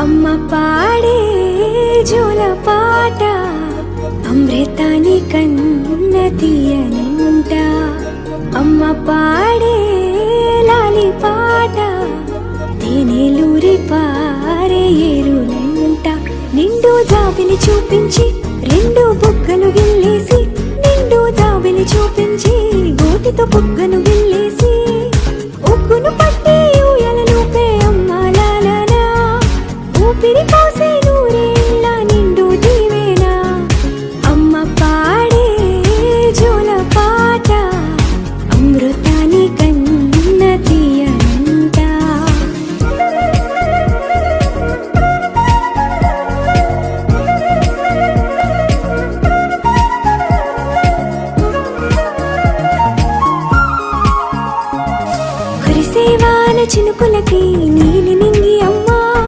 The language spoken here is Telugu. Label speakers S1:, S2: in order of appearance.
S1: అమ్మ పాడే జోల పాట అమృతాని కన్న తీయనంట. అమ్మ పాడే లాలి పాట తేనెలూరి పారే ఏరులంట. నిండు జాబిలి చూపించి రెండు బుగ్గలు గిల్లేసి, నిండు జాబిలి చూపించి గోటితో బుగ్గను